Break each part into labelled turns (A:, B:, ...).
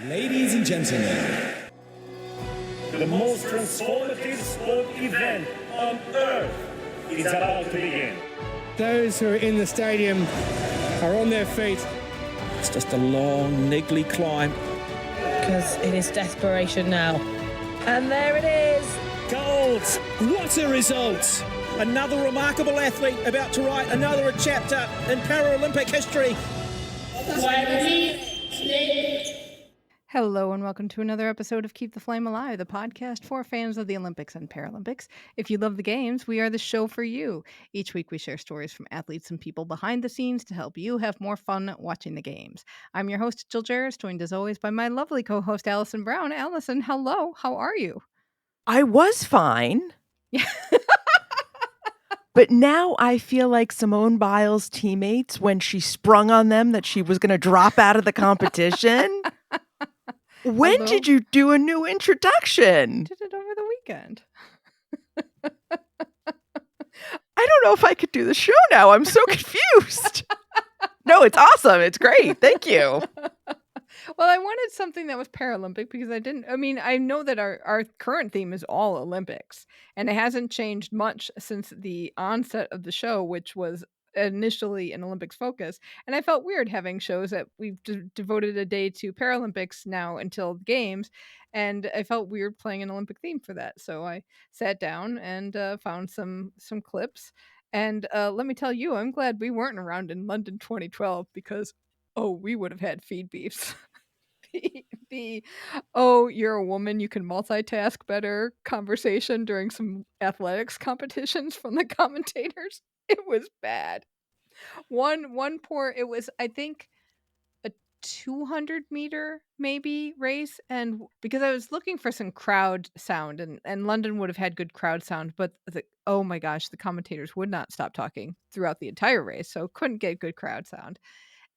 A: Ladies and gentlemen,
B: the most transformative sport event on earth is about to begin.
C: Those who are in the stadium are on their feet.
D: It's just a long, niggly climb.
E: Because it is desperation now. And there it is.
D: Gold! What a result! Another remarkable athlete about to write another chapter in Paralympic history.
F: Hello and welcome to another episode of Keep the Flame Alive, the podcast for fans of the Olympics and Paralympics. If you love the games, we are the show for you. Each week we share stories from athletes and people behind the scenes to help you have more fun watching the games. I'm your host, Jill Jarris, joined as always by my lovely co-host, Allison Brown. Allison, hello. How are you?
G: I was fine.
F: Yeah.
G: But now I feel like Simone Biles' teammates when she sprung on them that she was going to drop out of the competition. When did you do a new introduction?
F: Did it over the weekend.
G: I don't know if I could do the show now. I'm so confused. No, it's awesome. It's great. Thank you.
F: Well, I wanted something that was Paralympic because I know that our current theme is all Olympics, and it hasn't changed much since the onset of the show, which was initially an Olympics focus. And I felt weird having shows that we've devoted a day to Paralympics now until the games. And I felt weird playing an Olympic theme for that. So I sat down and found some clips. And let me tell you, I'm glad we weren't around in London 2012 because, we would have had feed beefs. You're a woman, you can multitask better conversation during some athletics competitions from the commentators. It was bad. It was, I think, a 200-meter maybe race, and because I was looking for some crowd sound, and London would have had good crowd sound, but oh my gosh, the commentators would not stop talking throughout the entire race, so couldn't get good crowd sound.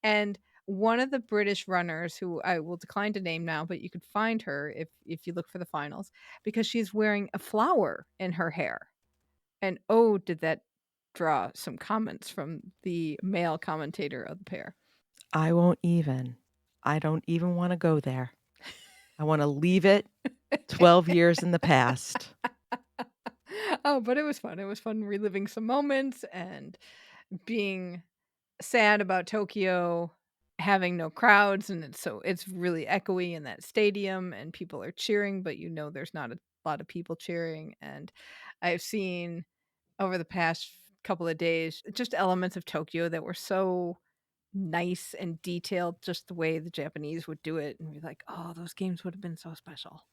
F: And one of the British runners, who I will decline to name now, but you could find her if you look for the finals, because she's wearing a flower in her hair. And did that draw some comments from the male commentator of the pair.
G: I don't even want to go there. I want to leave it 12 years in the past.
F: But it was fun. It was fun reliving some moments and being sad about Tokyo having no crowds, and it's really echoey in that stadium, and people are cheering, but there's not a lot of people cheering. And I've seen over the past couple of days just elements of Tokyo that were so nice and detailed, just the way the Japanese would do it, and you're like, those games would have been so special.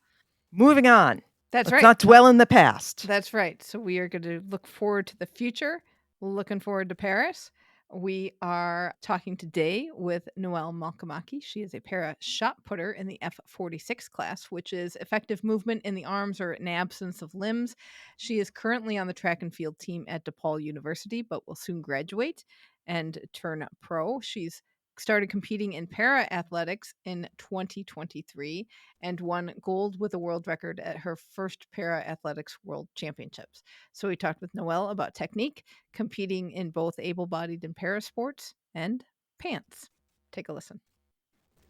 G: Moving on.
F: Let's
G: right. Not dwell in the past.
F: That's right. So we are going to look forward to the future. Looking forward to Paris. We are talking today with Noelle Malkamaki. She is a para shot putter in the F46 class, which is effective movement in the arms or an absence of limbs. She is currently on the track and field team at DePaul University, but will soon graduate and turn pro. She's started competing in para athletics in 2023 and won gold with a world record at her first para athletics world championships. So we talked with Noelle about technique, competing in both able-bodied and para sports, and pants. Take a listen.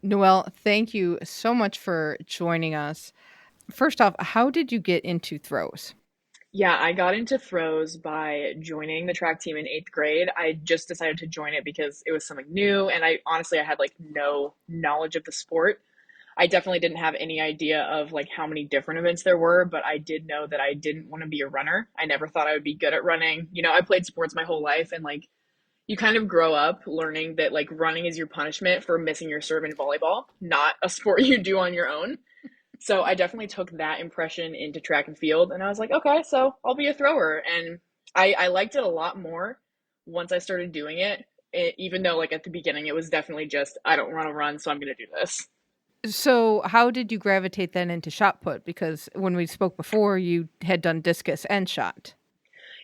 F: Noelle, thank you so much for joining us. First off, how did you get into throws?
H: Yeah, I got into throws by joining the track team in 8th grade. I just decided to join it because it was something new, and I had no knowledge of the sport. I definitely didn't have any idea of how many different events there were, but I did know that I didn't want to be a runner. I never thought I would be good at running. I played sports my whole life, and you kind of grow up learning that running is your punishment for missing your serve in volleyball, not a sport you do on your own. So I definitely took that impression into track and field, and I was like, okay, so I'll be a thrower. And I liked it a lot more once I started doing it, even though at the beginning it was definitely just, I don't want to run, so I'm going to do this.
F: So how did you gravitate then into shot put? Because when we spoke before, you had done discus and shot.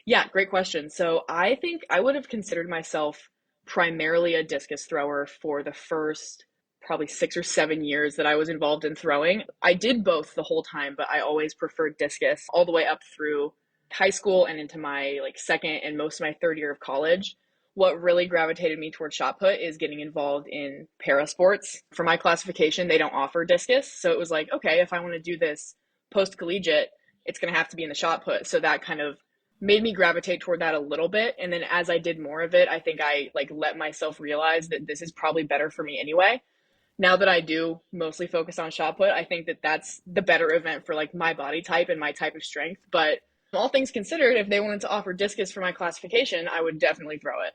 H: Yeah, great question. So I think I would have considered myself primarily a discus thrower for the first probably 6 or 7 years that I was involved in throwing. I did both the whole time, but I always preferred discus all the way up through high school and into my second and most of my third year of college. what really gravitated me towards shot put is getting involved in para sports. For my classification, they don't offer discus. So it was like, okay, if I want to do this post collegiate, it's going to have to be in the shot put. So that kind of made me gravitate toward that a little bit. And then as I did more of it, I think I like let myself realize that this is probably better for me anyway. Now that I do mostly focus on shot put, I think that that's the better event for like my body type and my type of strength. But all things considered, if they wanted to offer discus for my classification, I would definitely throw it.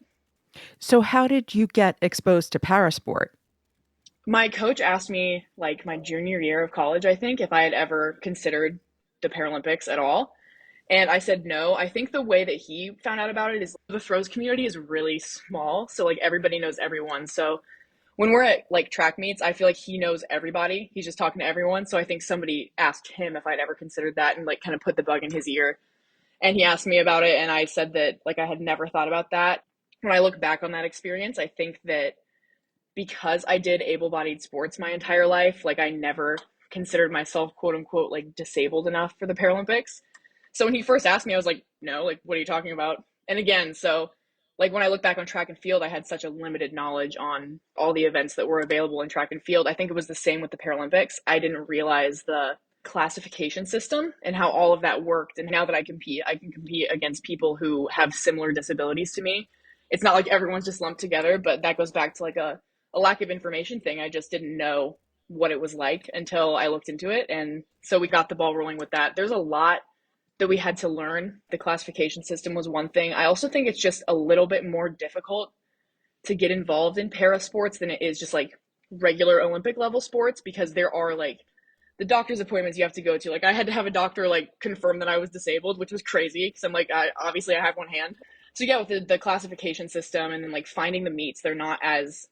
G: So how did you get exposed to parasport?
H: My coach asked me like my junior year of college, I think, if I had ever considered the Paralympics at all. And I said no. I think the way that he found out about it is the throws community is really small. So like everybody knows everyone. So when we're at like track meets, I feel like he knows everybody. He's just talking to everyone. So I think somebody asked him if I'd ever considered that and like kind of put the bug in his ear. And he asked me about it. And I said that like I had never thought about that. When I look back on that experience, I think that because I did able-bodied sports my entire life, like I never considered myself quote unquote like disabled enough for the Paralympics. So when he first asked me, I was like, no, like, what are you talking about? And again, so like when I look back on track and field, I had such a limited knowledge on all the events that were available in track and field. I think it was the same with the Paralympics. I didn't realize the classification system and how all of that worked. And now that I can compete against people who have similar disabilities to me. It's not like everyone's just lumped together, but that goes back to like a lack of information thing. I just didn't know what it was like until I looked into it. And so we got the ball rolling with that. There's a lot that we had to learn. The classification system was one thing. I also think it's just a little bit more difficult to get involved in para sports than it is just like regular Olympic level sports, because there are like the doctor's appointments you have to go to. Like I had to have a doctor like confirm that I was disabled, which was crazy because I'm like, obviously I have one hand. So yeah, with the classification system and then like finding the meets, they're not as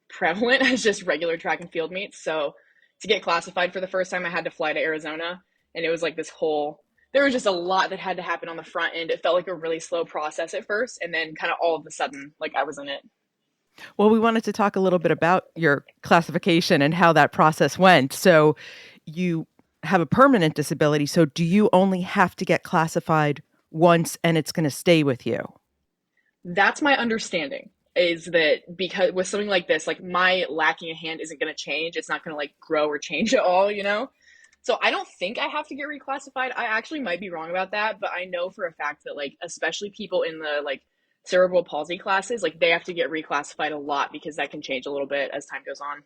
H: prevalent as just regular track and field meets. So to get classified for the first time, I had to fly to Arizona, and it was like there was just a lot that had to happen on the front end. It felt like a really slow process at first, and then kind of all of a sudden, like I was in it.
G: Well, we wanted to talk a little bit about your classification and how that process went. So you have a permanent disability. So do you only have to get classified once and it's going to stay with you?
H: That's my understanding, is that because with something like this, like my lacking a hand isn't going to change. It's not going to like grow or change at all, you know? So I don't think I have to get reclassified. I actually might be wrong about that, but I know for a fact that like, especially people in the like cerebral palsy classes, like they have to get reclassified a lot because that can change a little bit as time goes on.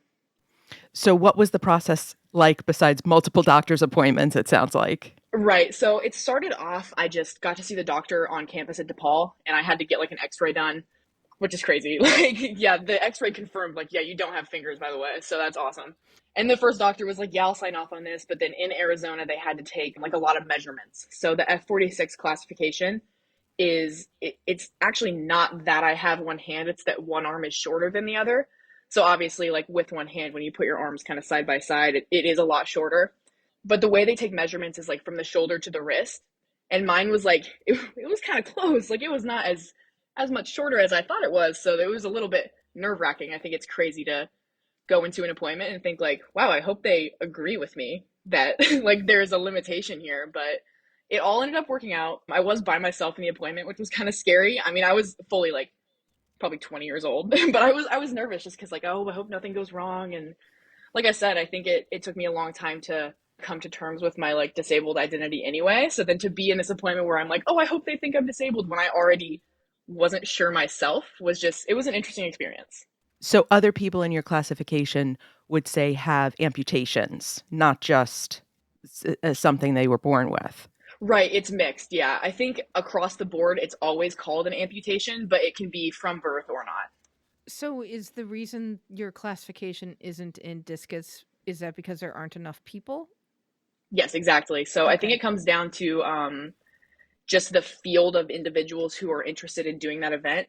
G: So what was the process like besides multiple doctor's appointments, it sounds like?
H: Right. So it started off, I just got to see the doctor on campus at DePaul, and I had to get like an x-ray done, which is crazy. Like, yeah, the x-ray confirmed like, yeah, you don't have fingers, by the way. So that's awesome. And the first doctor was like, yeah, I'll sign off on this. But then in Arizona, they had to take like a lot of measurements. So the F46 classification it's actually not that I have one hand. It's that one arm is shorter than the other. So obviously like with one hand, when you put your arms kind of side by side, it is a lot shorter. But the way they take measurements is like from the shoulder to the wrist. And mine was like, it was kind of close. Like it was not as much shorter as I thought it was. So it was a little bit nerve wracking. I think it's crazy to go into an appointment and think like, wow, I hope they agree with me that like there's a limitation here. But it all ended up working out. I was by myself in the appointment, which was kind of scary. I mean, I was fully like probably 20 years old, but I was nervous just because like, oh, I hope nothing goes wrong. And like I said, I think it took me a long time to come to terms with my like disabled identity anyway. So then to be in this appointment where I'm like, oh, I hope they think I'm disabled when I already wasn't sure myself it was an interesting experience.
G: So other people in your classification would say have amputations, not just something they were born with.
H: Right. It's mixed. Yeah. I think across the board, it's always called an amputation, but it can be from birth or not.
F: So is the reason your classification isn't in discus, is that because there aren't enough people?
H: Yes, exactly. So
F: Okay.
H: I think it comes down to just the field of individuals who are interested in doing that event.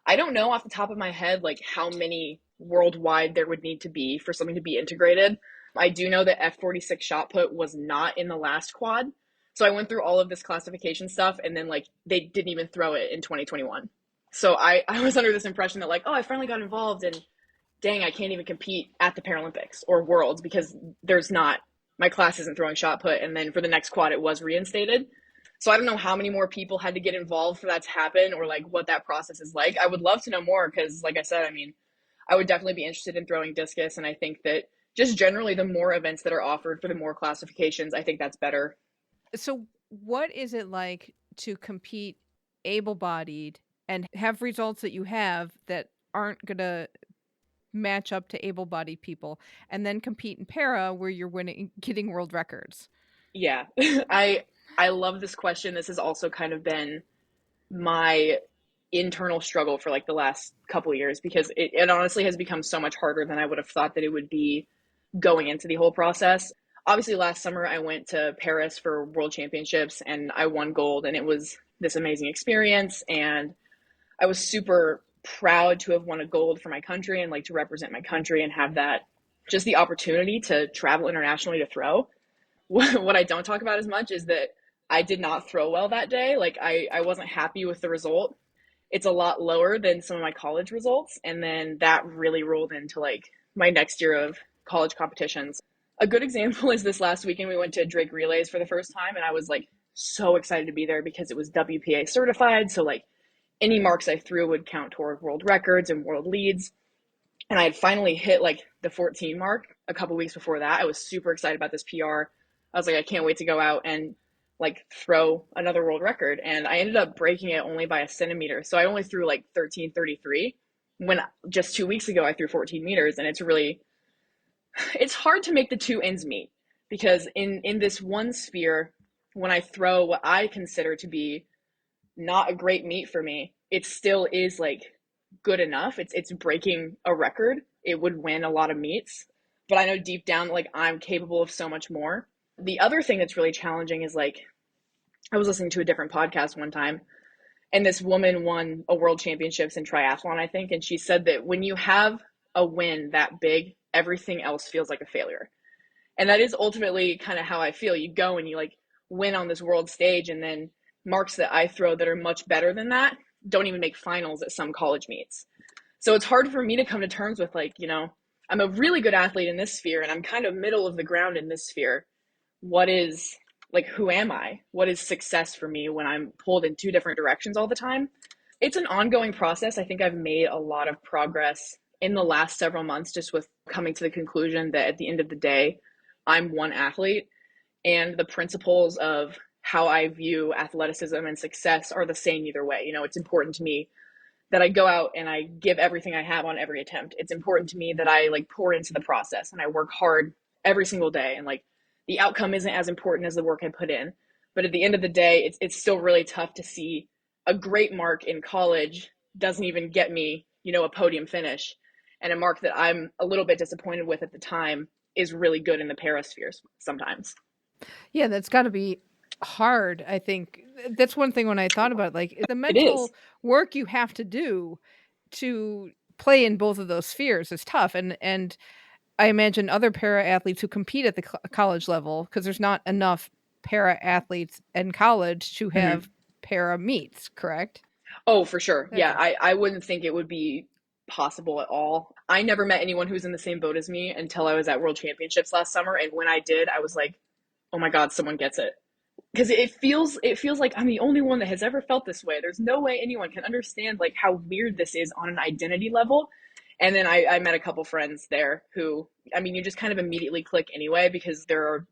H: I don't know off the top of my head, like how many worldwide there would need to be for something to be integrated. I do know that F46 shot put was not in the last quad. So I went through all of this classification stuff, and then like they didn't even throw it in 2021. So I was under this impression that like, oh, I finally got involved, and dang, I can't even compete at the Paralympics or Worlds because my class isn't throwing shot put. And then for the next quad, it was reinstated. So I don't know how many more people had to get involved for that to happen, or like what that process is like. I would love to know more because, like I said, I mean, I would definitely be interested in throwing discus. And I think that just generally, the more events that are offered for the more classifications, I think that's better.
F: So, what is it like to compete able-bodied and have results that you have that aren't going to match up to able-bodied people, and then compete in para where you're getting world records?
H: Yeah, I love this question. This has also kind of been my internal struggle for like the last couple of years, because it honestly has become so much harder than I would have thought that it would be going into the whole process. Obviously, last summer I went to Paris for World Championships and I won gold, and it was this amazing experience. And I was super proud to have won a gold for my country and like to represent my country and have that, just the opportunity to travel internationally to throw. What I don't talk about as much is that I did not throw well that day. Like I wasn't happy with the result. It's a lot lower than some of my college results. And then that really rolled into like my next year of college competitions. A good example is this last weekend, we went to Drake Relays for the first time, and I was like so excited to be there because it was WPA certified. So like any marks I threw would count toward world records and world leads. And I had finally hit like the 14 mark a couple weeks before that. I was super excited about this PR. I was like, I can't wait to go out and like throw another world record. And I ended up breaking it only by a centimeter. So I only threw like 13.33 when just 2 weeks ago I threw 14 meters. And it's hard to make the two ends meet, because in this one sphere, when I throw what I consider to be not a great meet for me, it still is like good enough. It's breaking a record. It would win a lot of meets, but I know deep down like I'm capable of so much more. The other thing that's really challenging is like, I was listening to a different podcast one time, and this woman won a world championships in triathlon, I think, and she said that when you have a win that big, everything else feels like a failure. And that is ultimately kind of how I feel. You go and you like win on this world stage, and then marks that I throw that are much better than that don't even make finals at some college meets. So it's hard for me to come to terms with like, you know, I'm a really good athlete in this sphere and I'm kind of middle of the ground in this sphere. What is like, who am I? What is success for me when I'm pulled in two different directions all the time? It's an ongoing process. I think I've made a lot of progress in the last several months, just with coming to the conclusion that at the end of the day, I'm one athlete, and the principles of how I view athleticism and success are the same either way. You know, it's important to me that I go out and I give everything I have on every attempt. It's important to me that I like pour into the process and I work hard every single day, and like the outcome isn't as important as the work I put in. But at the end of the day, it's still really tough to see a great mark in college doesn't even get me, you know, a podium finish. And a mark that I'm a little bit disappointed with at the time is really good in the paraspheres sometimes.
F: Yeah, that's got to be hard. I think that's one thing when I thought about like the mental work you have to do to play in both of those spheres is tough. And I imagine other para athletes who compete at the college level, because there's not enough para athletes in college to have para meets, correct?
H: Oh, for sure. Yeah, I wouldn't think it would be possible at all. I never met anyone who's in the same boat as me until I was at World Championships last summer. And when I did, I was like, oh my God, someone gets it. Because it feels like I'm the only one that has ever felt this way. There's no way anyone can understand like how weird this is on an identity level. And then I met a couple friends there who, I mean, you just kind of immediately click anyway, because there are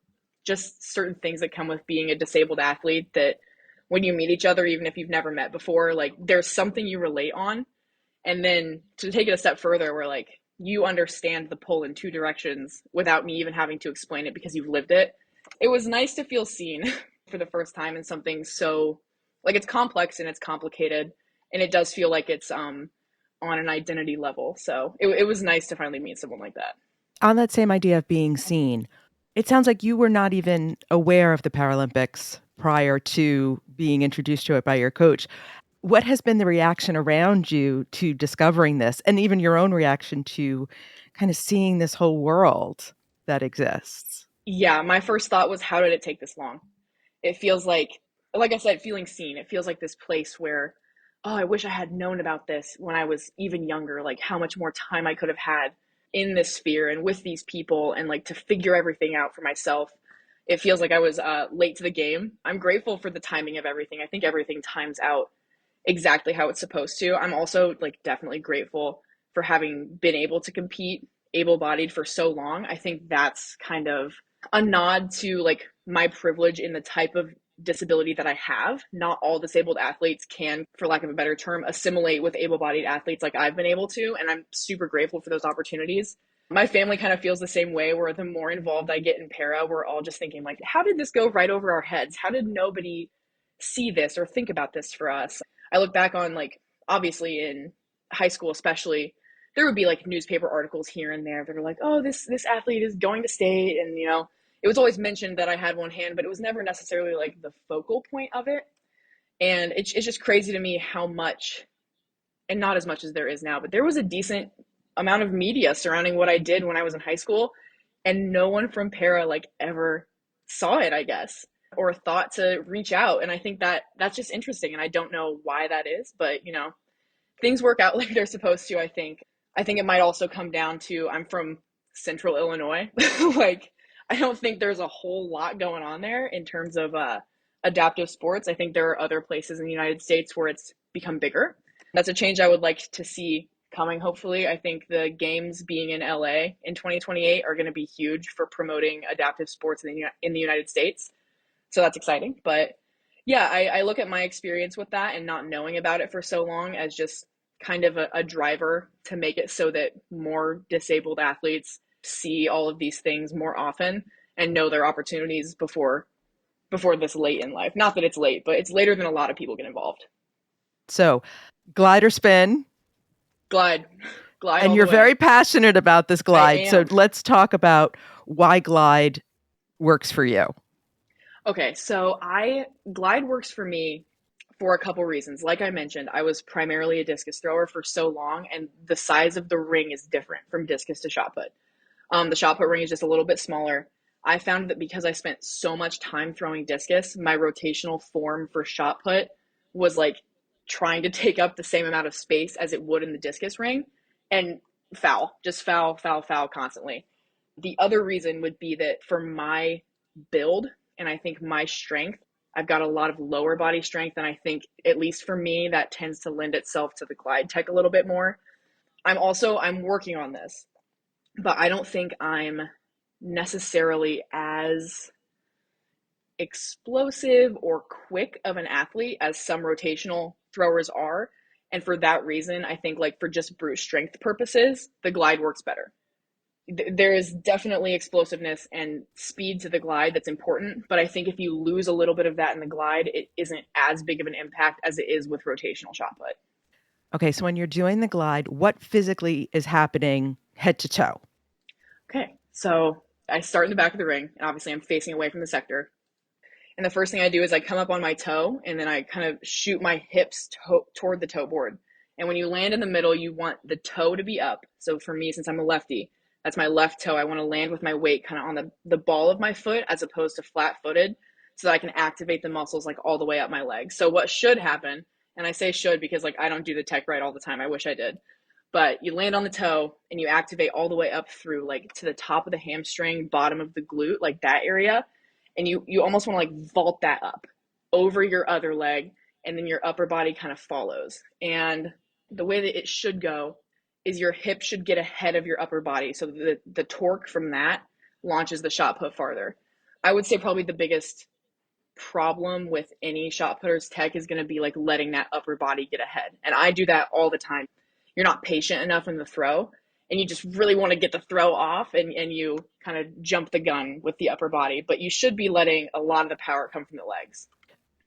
H: just certain things that come with being a disabled athlete that when you meet each other, even if you've never met before, like there's something you relate on. And then to take it a step further, where like you understand the pull in two directions without me even having to explain it because you've lived it. It was nice to feel seen for the first time in something so like it's complex and it's complicated, and it does feel like it's on an identity level. So it was nice to finally meet someone like that.
G: On that same idea of being seen, it sounds like you were not even aware of the Paralympics prior to being introduced to it by your coach. What has been the reaction around you to discovering this, and even your own reaction to kind of seeing this whole world that exists?
H: Yeah, my first thought was, how did it take this long? It feels like I said, feeling seen. It feels like this place where, oh, I wish I had known about this when I was even younger, like how much more time I could have had in this sphere and with these people, and like to figure everything out for myself. it feels like I was late to the game. I'm grateful for the timing of everything. I think everything times out exactly how it's supposed to. I'm also like definitely grateful for having been able to compete able-bodied for so long. I think that's kind of a nod to like my privilege in the type of disability that I have. Not all disabled athletes can, for lack of a better term, assimilate with able-bodied athletes like I've been able to, and I'm super grateful for those opportunities. My family kind of feels the same way, where the more involved I get in para, we're all just thinking like, how did this go right over our heads? How did nobody see this or think about this for us? I look back on like, obviously in high school especially, there would be like newspaper articles here and there that are like, oh, this athlete is going to state, and you know, it was always mentioned that I had one hand, but it was never necessarily like the focal point of it. And it's just crazy to me how much, and not as much as there is now, but there was a decent amount of media surrounding what I did when I was in high school, and no one from para like ever saw it, I guess, or thought to reach out. And I think that that's just interesting, and I don't know why that is, but you know, things work out like they're supposed to. I think it might also come down to, I'm from central Illinois. Like, I don't think there's a whole lot going on there in terms of adaptive sports. I think there are other places in the United States where it's become bigger. That's a change I would like to see coming, hopefully. I think the games being in LA in 2028 are going to be huge for promoting adaptive sports in the United States. So that's exciting. But yeah, I look at my experience with that and not knowing about it for so long as just kind of a driver to make it so that more disabled athletes see all of these things more often and know their opportunities before this late in life. Not that it's late, but it's later than a lot of people get involved.
G: So, glide or spin?
H: Glide.
G: And you're very passionate about this glide. So let's talk about why glide works for you.
H: Okay, so glide works for me for a couple reasons. Like I mentioned, I was primarily a discus thrower for so long, and the size of the ring is different from discus to shot put. The shot put ring is just a little bit smaller. I found that because I spent so much time throwing discus, my rotational form for shot put was like trying to take up the same amount of space as it would in the discus ring, and foul constantly. The other reason would be that for my build, and I think my strength, I've got a lot of lower body strength, and I think, at least for me, that tends to lend itself to the glide tech a little bit more. I'm working on this, but I don't think I'm necessarily as explosive or quick of an athlete as some rotational throwers are. And for that reason, I think like for just brute strength purposes, the glide works better. There is definitely explosiveness and speed to the glide that's important, but I think if you lose a little bit of that in the glide, it isn't as big of an impact as it is with rotational shot put.
G: Okay, so when you're doing the glide, what physically is happening head to toe?
H: Okay, so I start in the back of the ring, and obviously I'm facing away from the sector. And the first thing I do is I come up on my toe, and then I kind of shoot my hips toward the toe board. And when you land in the middle, you want the toe to be up. So for me, since I'm a lefty, that's my left toe. I want to land with my weight kind of on the ball of my foot as opposed to flat-footed, so that I can activate the muscles like all the way up my leg. So what should happen, and I say should because like I don't do the tech right all the time. I wish I did. But you land on the toe and you activate all the way up through like to the top of the hamstring, bottom of the glute, like that area. And you almost want to like vault that up over your other leg, and then your upper body kind of follows. And the way that it should go is your hip should get ahead of your upper body, so the torque from that launches the shot put farther. I would say probably the biggest problem with any shot putter's tech is going to be like letting that upper body get ahead. And I do that all the time. You're not patient enough in the throw, and you just really want to get the throw off, and you kind of jump the gun with the upper body, but you should be letting a lot of the power come from the legs.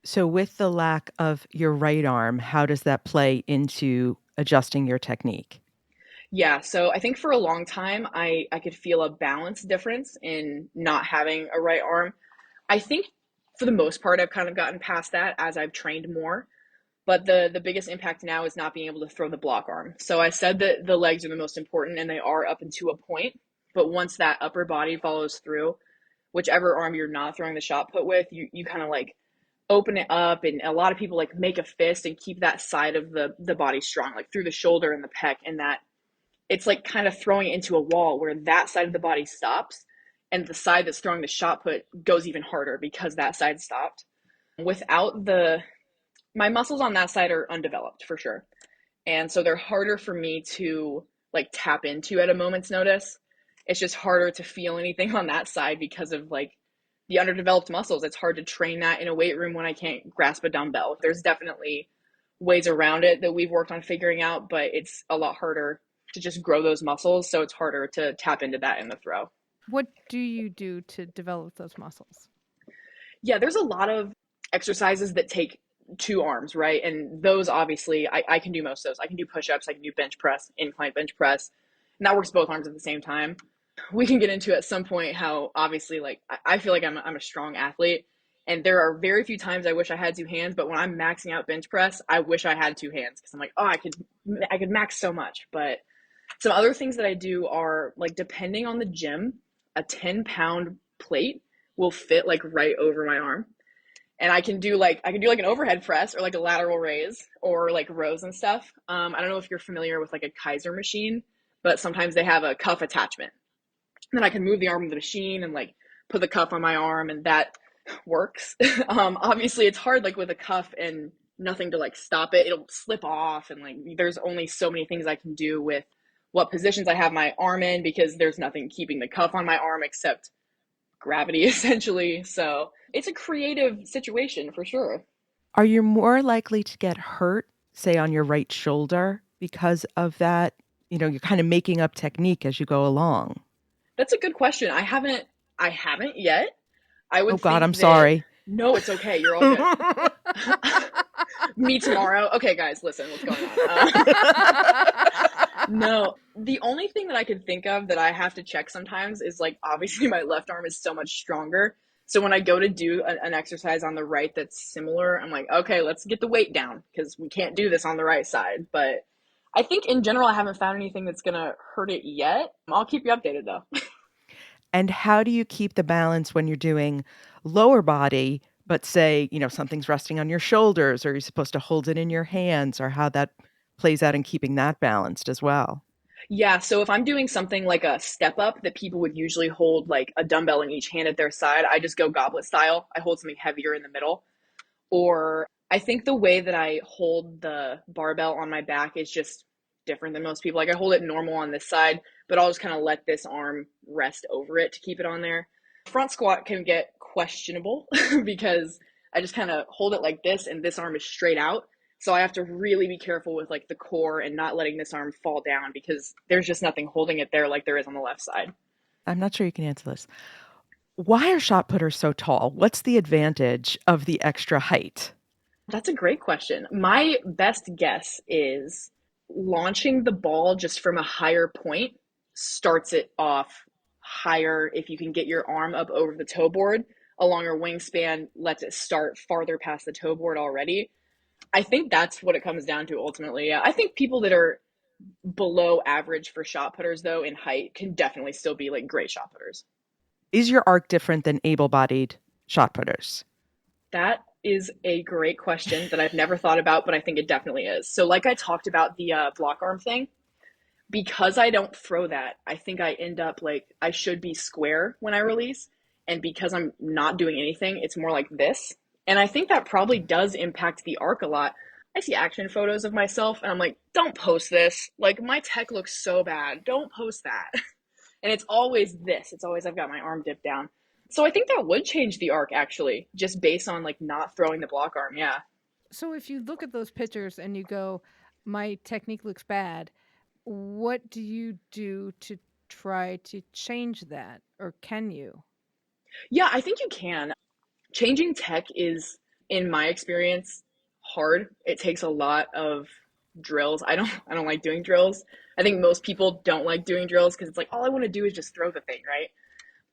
G: So with the lack of your right arm, how does that play into adjusting your technique?
H: Yeah, so I think for a long time, I could feel a balance difference in not having a right arm. I think for the most part, I've kind of gotten past that as I've trained more. But the biggest impact now is not being able to throw the block arm. So I said that the legs are the most important, and they are up into a point. But once that upper body follows through, whichever arm you're not throwing the shot put with, you kind of like open it up. And a lot of people like make a fist and keep that side of the body strong, like through the shoulder and the pec, and that it's like kind of throwing it into a wall where that side of the body stops and the side that's throwing the shot put goes even harder because that side stopped. Without my muscles on that side are undeveloped for sure. And so they're harder for me to like tap into at a moment's notice. It's just harder to feel anything on that side because of like the underdeveloped muscles. It's hard to train that in a weight room when I can't grasp a dumbbell. There's definitely ways around it that we've worked on figuring out, but it's a lot harder to just grow those muscles. So it's harder to tap into that in the throw.
F: What do you do to develop those muscles?
H: Yeah, there's a lot of exercises that take two arms, right? And those obviously, I can do most of those. I can do push-ups, I can do bench press, incline bench press, and that works both arms at the same time. We can get into at some point how obviously like I feel like I'm a strong athlete, and there are very few times I wish I had two hands, but when I'm maxing out bench press, I wish I had two hands because I'm like, oh, I could max so much. But some other things that I do are like, depending on the gym, a 10-pound plate will fit like right over my arm. And I can do like an overhead press or like a lateral raise or like rows and stuff. I don't know if you're familiar with like a Kaiser machine, but sometimes they have a cuff attachment. And then I can move the arm of the machine and like put the cuff on my arm, and that works. Obviously it's hard like with a cuff and nothing to like stop it. It'll slip off, and like there's only so many things I can do with what positions I have my arm in because there's nothing keeping the cuff on my arm except gravity essentially. So it's a creative situation for sure.
G: Are you more likely to get hurt, say on your right shoulder, because of that? You know, you're kind of making up technique as you go along.
H: That's a good question. I haven't yet. I would.
G: Oh God, I'm sorry.
H: No, it's okay. You're all good. Me tomorrow. Okay, guys, listen, what's going on? No, the only thing that I could think of that I have to check sometimes is like, obviously my left arm is so much stronger. So when I go to do an exercise on the right that's similar, I'm like, okay, let's get the weight down because we can't do this on the right side. But I think in general, I haven't found anything that's going to hurt it yet. I'll keep you updated though.
G: And how do you keep the balance when you're doing lower body, but say, you know, something's resting on your shoulders, or you're supposed to hold it in your hands, or how that plays out in keeping that balanced as well?
H: Yeah, so if I'm doing something like a step up that people would usually hold like a dumbbell in each hand at their side, I just go goblet style. I hold something heavier in the middle. Or I think the way that I hold the barbell on my back is just different than most people. Like I hold it normal on this side, but I'll just kind of let this arm rest over it to keep it on there. Front squat can get questionable because I just kind of hold it like this and this arm is straight out. So I have to really be careful with like the core and not letting this arm fall down because there's just nothing holding it there like there is on the left side.
G: I'm not sure you can answer this. Why are shot putters so tall? What's the advantage of the extra height?
H: That's a great question. My best guess is launching the ball just from a higher point starts it off higher. If you can get your arm up over the toe board, a longer wingspan lets it start farther past the toe board already. I think that's what it comes down to ultimately. I think people that are below average for shot putters, though, in height can definitely still be like great shot putters.
G: Is your arc different than able-bodied shot putters?
H: That is a great question that I've never thought about, but I think it definitely is. So like I talked about the block arm thing, because I don't throw that, I think I end up like I should be square when I release. And because I'm not doing anything, it's more like this. And I think that probably does impact the arc a lot. I see action photos of myself and I'm like, don't post this. Like my tech looks so bad. Don't post that. And it's always this. It's always I've got my arm dipped down. So I think that would change the arc actually, just based on like not throwing the block arm. Yeah.
F: So if you look at those pictures and you go, my technique looks bad, what do you do to try to change that? Or can you?
H: Yeah, I think you can. Changing tech is, in my experience, hard. It takes a lot of drills. I don't like doing drills. I think most people don't like doing drills because it's like all I want to do is just throw the thing, right?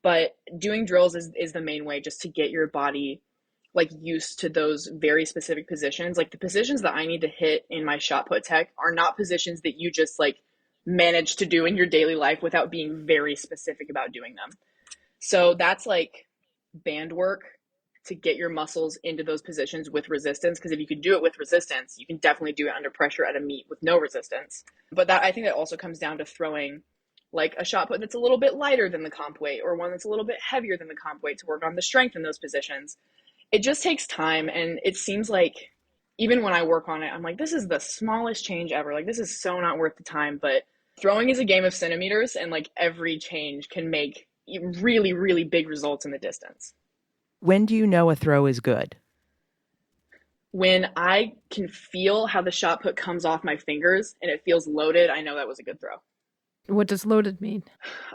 H: But doing drills is the main way just to get your body like used to those very specific positions. Like the positions that I need to hit in my shot put tech are not positions that you just like manage to do in your daily life without being very specific about doing them. So that's like band work to get your muscles into those positions with resistance. Because if you can do it with resistance, you can definitely do it under pressure at a meet with no resistance. But that I think that also comes down to throwing like a shot put that's a little bit lighter than the comp weight, or one that's a little bit heavier than the comp weight to work on the strength in those positions. It just takes time, and it seems like even when I work on it, I'm like, this is the smallest change ever. Like, this is so not worth the time. But throwing is a game of centimeters, and like every change can make really, really big results in the distance.
G: When do you know a throw is good?
H: When I can feel how the shot put comes off my fingers and it feels loaded, I know that was a good throw.
F: What does loaded mean?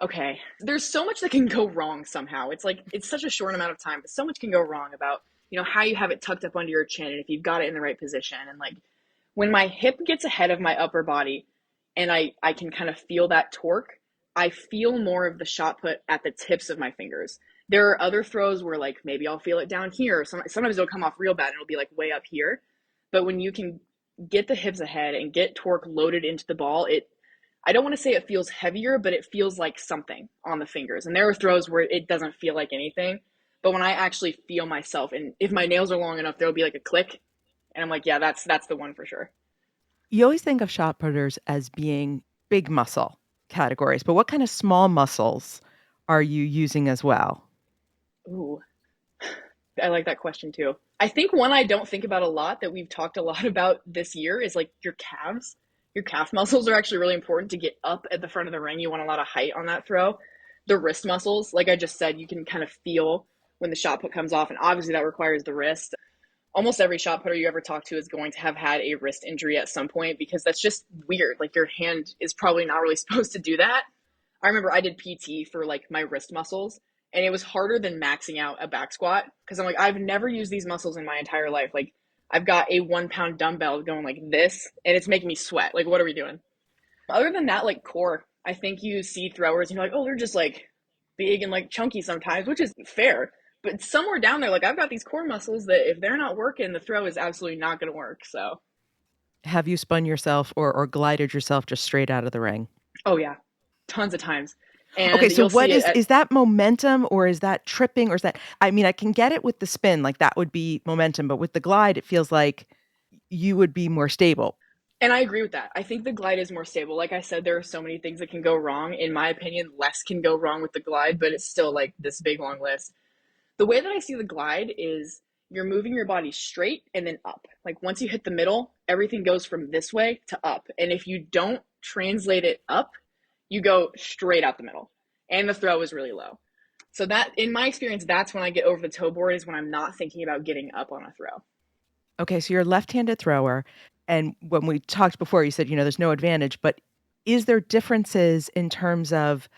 H: Okay. There's so much that can go wrong somehow. It's like, it's such a short amount of time, but so much can go wrong about, how you have it tucked up under your chin and if you've got it in the right position. And like when my hip gets ahead of my upper body and I can kind of feel that torque, I feel more of the shot put at the tips of my fingers. There are other throws where like maybe I'll feel it down here. Sometimes it'll come off real bad and it'll be like way up here. But when you can get the hips ahead and get torque loaded into the ball, I don't want to say it feels heavier, but it feels like something on the fingers. And there are throws where it doesn't feel like anything. But when I actually feel myself, and if my nails are long enough, there'll be like a click. And I'm like, yeah, that's the one for sure.
G: You always think of shot putters as being big muscle categories, but what kind of small muscles are you using as well?
H: Ooh, I like that question too. I think one I don't think about a lot that we've talked a lot about this year is like your calves. Your calf muscles are actually really important to get up at the front of the ring. You want a lot of height on that throw. The wrist muscles, like I just said, you can kind of feel when the shot put comes off, and obviously that requires the wrist. Almost every shot putter you ever talk to is going to have had a wrist injury at some point because that's just weird. Like your hand is probably not really supposed to do that. I remember I did PT for like my wrist muscles, and it was harder than maxing out a back squat because I'm like, I've never used these muscles in my entire life. Like I've got a 1 pound dumbbell going like this and it's making me sweat. Like, what are we doing? Other than that, like core, I think you see throwers and you're like, oh, they're just like big and like chunky sometimes, which is fair. But somewhere down there, like I've got these core muscles that if they're not working, the throw is absolutely not going to work. So
G: Have you spun yourself or glided yourself just straight out of the ring?
H: oh yeah, tons of times. And
G: Okay, so
H: you'll
G: what
H: see it
G: is that momentum or is that tripping or is that, I mean, I can get it with the spin, like that would be momentum, but with the glide, it feels like you would be more stable.
H: And I agree with that. I think the glide is more stable. Like I said, there are so many things that can go wrong. In my opinion, less can go wrong with the glide, but it's still like this big long list. The way that I see the glide is you're moving your body straight and then up. Like once you hit the middle, everything goes from this way to up. And if you don't translate it up, you go straight out the middle. And the throw is really low. So that, in my experience, that's when I get over the toe board is when I'm not thinking about getting up on a throw.
G: Okay, so you're a left-handed thrower. And when we talked before, you said, there's no advantage, but is there differences in terms of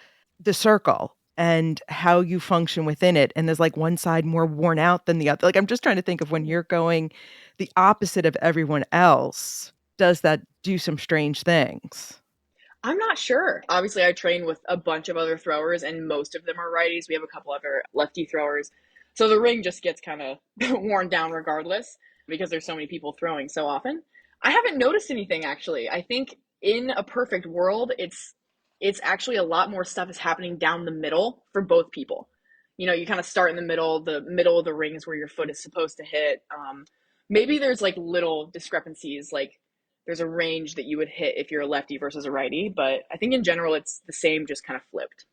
G: the circle and how you function within it? And there's like one side more worn out than the other. Like, I'm just trying to think of when you're going the opposite of everyone else, does that do some strange things?
H: I'm not sure. Obviously, I train with a bunch of other throwers, and most of them are righties. We have a couple other lefty throwers. So the ring just gets kind of worn down regardless because there's so many people throwing so often. I haven't noticed anything, actually. I think in a perfect world, it's actually a lot more stuff is happening down the middle for both people. You kind of start in the middle of the ring is where your foot is supposed to hit. Maybe there's like little discrepancies, like there's a range that you would hit if you're a lefty versus a righty, but I think in general it's the same, just kind of flipped.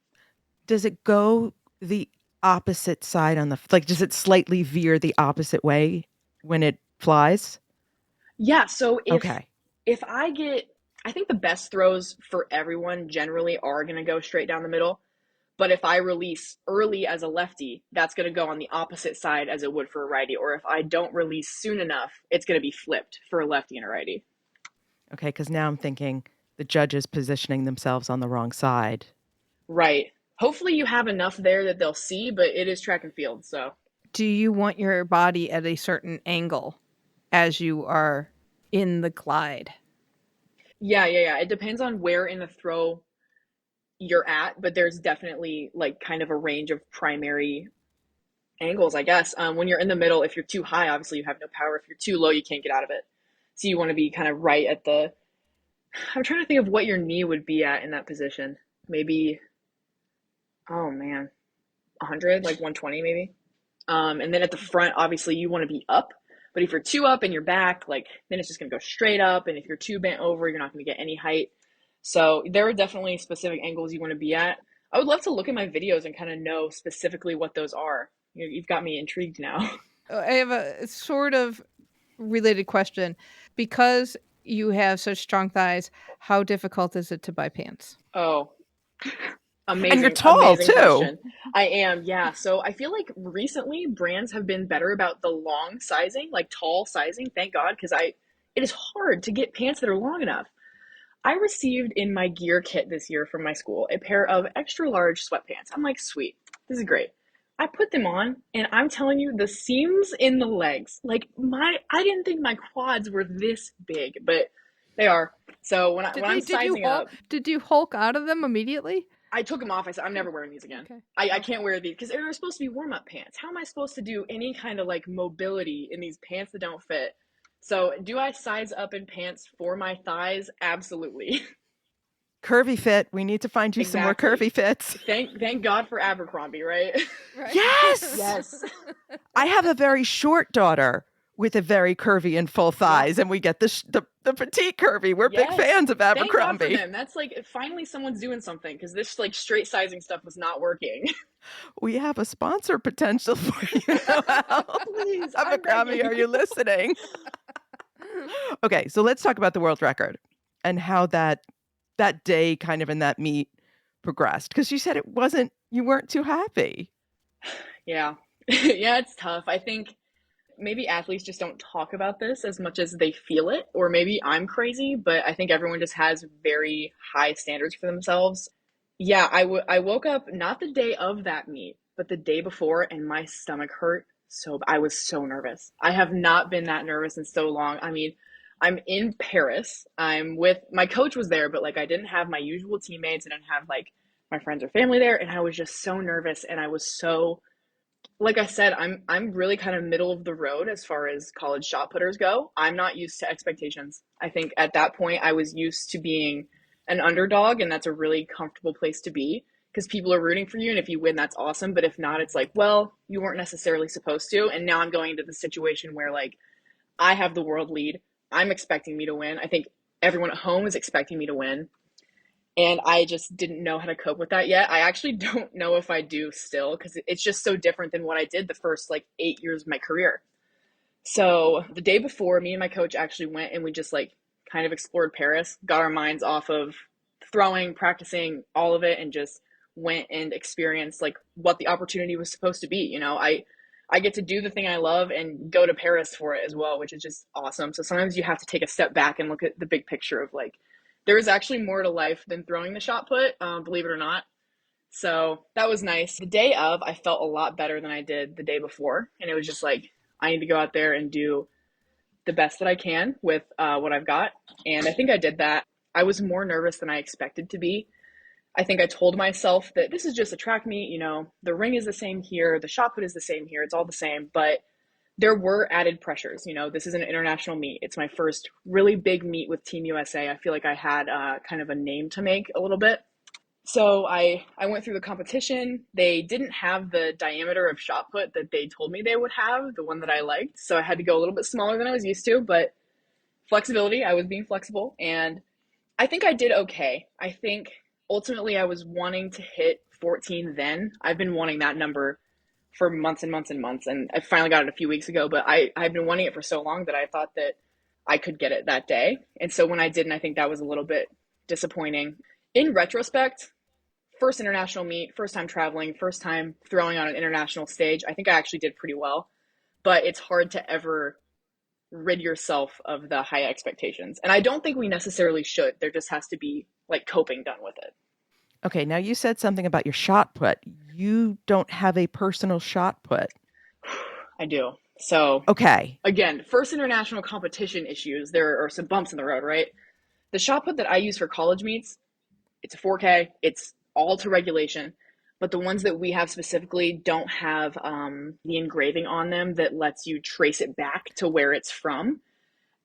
G: Does it go the opposite side does it slightly veer the opposite way when it flies?
H: Yeah, so
G: Okay.
H: if I think the best throws for everyone generally are going to go straight down the middle, but if I release early as a lefty, that's going to go on the opposite side as it would for a righty, or if I don't release soon enough, it's going to be flipped for a lefty and a righty.
G: Okay, because now I'm thinking the judges positioning themselves on the wrong side.
H: Right. Hopefully you have enough there that they'll see, but it is track and field, so.
F: Do you want your body at a certain angle as you are in the glide?
H: Yeah. It depends on where in the throw you're at, but there's definitely like kind of a range of primary angles, I guess. When you're in the middle, if you're too high, obviously you have no power. If you're too low, you can't get out of it. So you want to be kind of right at I'm trying to think of what your knee would be at in that position. Maybe, oh man, 100, like 120 maybe. And then at the front, obviously you want to be up. But if you're too up and you're back, then it's just going to go straight up. And if you're too bent over, you're not going to get any height. So there are definitely specific angles you want to be at. I would love to look at my videos and kind of know specifically what those are. You've got me intrigued now.
F: I have a sort of related question. Because you have such strong thighs, how difficult is it to buy pants?
H: Oh, amazing.
G: And you're tall,
H: amazing
G: too.
H: Question. I am, yeah. So I feel like recently brands have been better about the long sizing, like tall sizing, thank God, because it is hard to get pants that are long enough. I received in my gear kit this year from my school a pair of extra large sweatpants. I'm like, sweet, this is great. I put them on, and I'm telling you, the seams in the legs, like I didn't think my quads were this big, but they are. So when I'm sizing up,
F: did you Hulk out of them immediately?
H: I took them off. I said, I'm never wearing these again.
F: Okay.
H: I can't wear these because they're supposed to be warm-up pants. How am I supposed to do any kind of like mobility in these pants that don't fit? So do I size up in pants for my thighs? Absolutely.
G: Curvy fit. We need to find you some more curvy fits.
H: Thank God for Abercrombie, right?
G: Yes.
H: Yes.
G: I have a very short daughter with a very curvy and full thighs, and we get the petite curvy. We're big fans of Abercrombie.
H: Thank God for them. That's like finally someone's doing something because this like straight sizing stuff was not working.
G: We have a sponsor potential for you, Noelle.
H: Please,
G: Abercrombie, are you listening? Okay, so let's talk about the world record and how that day kind of in that meet progressed. Because you said you weren't too happy.
H: Yeah. Yeah, it's tough. I think maybe athletes just don't talk about this as much as they feel it, or maybe I'm crazy, but I think everyone just has very high standards for themselves. Yeah, I woke up not the day of that meet, but the day before, and my stomach hurt. So I was so nervous. I have not been that nervous in so long. I mean, I'm in Paris. My coach was there, but like I didn't have my usual teammates. I didn't have like my friends or family there. And I was just so nervous. And I was so, like I said, I'm really kind of middle of the road as far as college shot putters go. I'm not used to expectations. I think at that point I was used to being an underdog, and that's a really comfortable place to be because people are rooting for you. And if you win, that's awesome. But if not, it's like, well, you weren't necessarily supposed to. And now I'm going into the situation where like I have the world lead. I'm expecting me to win. I think everyone at home is expecting me to win. And I just didn't know how to cope with that yet. I actually don't know if I do still because it's just so different than what I did the first like 8 years of my career. So the day before, me and my coach actually went and we just like kind of explored Paris, got our minds off of throwing, practicing, all of it, and just went and experienced like what the opportunity was supposed to be. You know, I get to do the thing I love and go to Paris for it as well, which is just awesome. So sometimes you have to take a step back and look at the big picture of like, there is actually more to life than throwing the shot put, believe it or not. So that was nice. The day of, I felt a lot better than I did the day before. And it was just like, I need to go out there and do the best that I can with what I've got. And I think I did that. I was more nervous than I expected to be. I think I told myself that this is just a track meet, you know, the ring is the same here, the shot put is the same here, it's all the same, but there were added pressures. You know, this is an international meet. It's my first really big meet with Team USA. I feel like I had kind of a name to make a little bit. So I went through the competition. They didn't have the diameter of shot put that they told me they would have, the one that I liked. So I had to go a little bit smaller than I was used to, but flexibility, I was being flexible. And I think I did okay. I think ultimately I was wanting to hit 14 then. I've been wanting that number for months and months and months. And I finally got it a few weeks ago, but I've been wanting it for so long that I thought that I could get it that day. And so when I didn't, I think that was a little bit disappointing. In retrospect, first international meet, first time traveling, first time throwing on an international stage, I think I actually did pretty well. But it's hard to ever rid yourself of the high expectations. And I don't think we necessarily should. There just has to be like coping done with it.
G: Okay, now you said something about your shot put. You don't have a personal shot put.
H: I do. So,
G: okay.
H: Again, first international competition issues, there are some bumps in the road, right? The shot put that I use for college meets, it's a 4K, it's all to regulation, but the ones that we have specifically don't have the engraving on them that lets you trace it back to where it's from.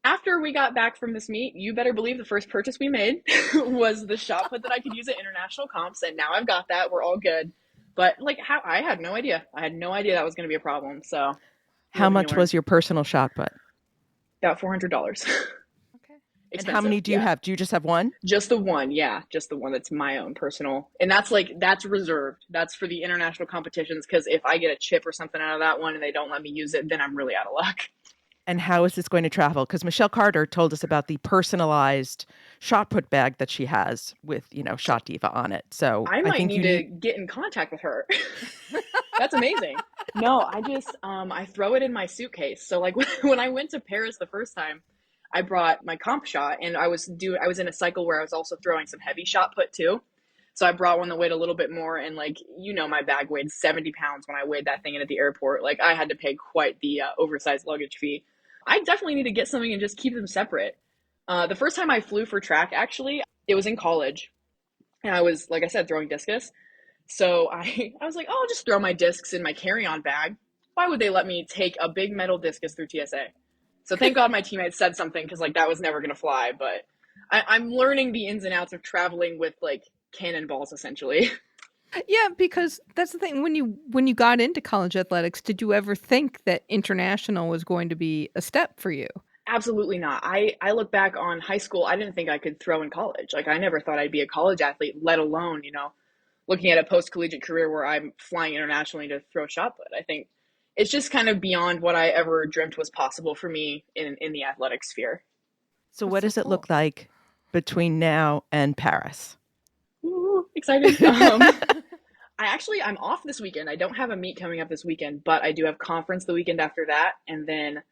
H: After we got back from this meet, you better believe the first purchase we made was the shot put that I could use at international comps, and now I've got that. We're all good. But like, how I had no idea. I had no idea that was going to be a problem. So,
G: how much was your personal shot put?
H: About $400. Okay.
G: And how many do you have? Do you just have one?
H: Just the one, yeah. Just the one that's my own personal. And that's reserved. That's for the international competitions, because if I get a chip or something out of that one and they don't let me use it, then I'm really out of luck.
G: And how is this going to travel? Because Michelle Carter told us about the personalized shot put bag that she has with, Shot Diva on it. So
H: I might need to get in contact with her. That's amazing. No, I throw it in my suitcase. So like when I went to Paris the first time, I brought my comp shot, and I was in a cycle where I was also throwing some heavy shot put too. So I brought one that weighed a little bit more, and my bag weighed 70 pounds when I weighed that thing in at the airport. Like I had to pay quite the oversized luggage fee. I definitely need to get something and just keep them separate. The first time I flew for track, actually, it was in college, and I was, like I said, throwing discus. So I was like, oh, I'll just throw my discs in my carry-on bag. Why would they let me take a big metal discus through TSA? So thank God my teammates said something, because that was never going to fly. But I'm learning the ins and outs of traveling with cannonballs, essentially.
F: Yeah, because that's the thing. When you got into college athletics, did you ever think that international was going to be a step for you?
H: Absolutely not. I look back on high school, I didn't think I could throw in college. I never thought I'd be a college athlete, let alone, looking at a post-collegiate career where I'm flying internationally to throw shot put. I think it's just kind of beyond what I ever dreamt was possible for me in the athletic sphere.
G: So what does it look like between now and Paris?
H: Ooh, excited. I'm off this weekend. I don't have a meet coming up this weekend, but I do have conference the weekend after that. And then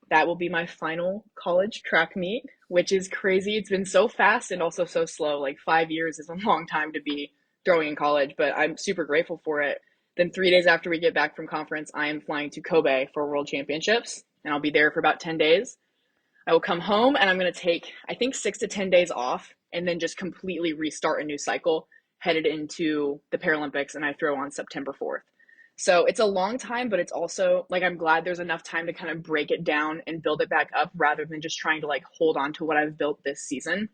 H: that will be my final college track meet, which is crazy. It's been so fast and also so slow. 5 years is a long time to be throwing in college, but I'm super grateful for it. Then 3 days after we get back from conference, I am flying to Kobe for World Championships, and I'll be there for about 10 days. I will come home, and I'm going to take, I think, 6 to 10 days off, and then just completely restart a new cycle headed into the Paralympics, and I throw on September 4th. So it's a long time, but it's also I'm glad there's enough time to kind of break it down and build it back up rather than just trying to hold on to what I've built this season.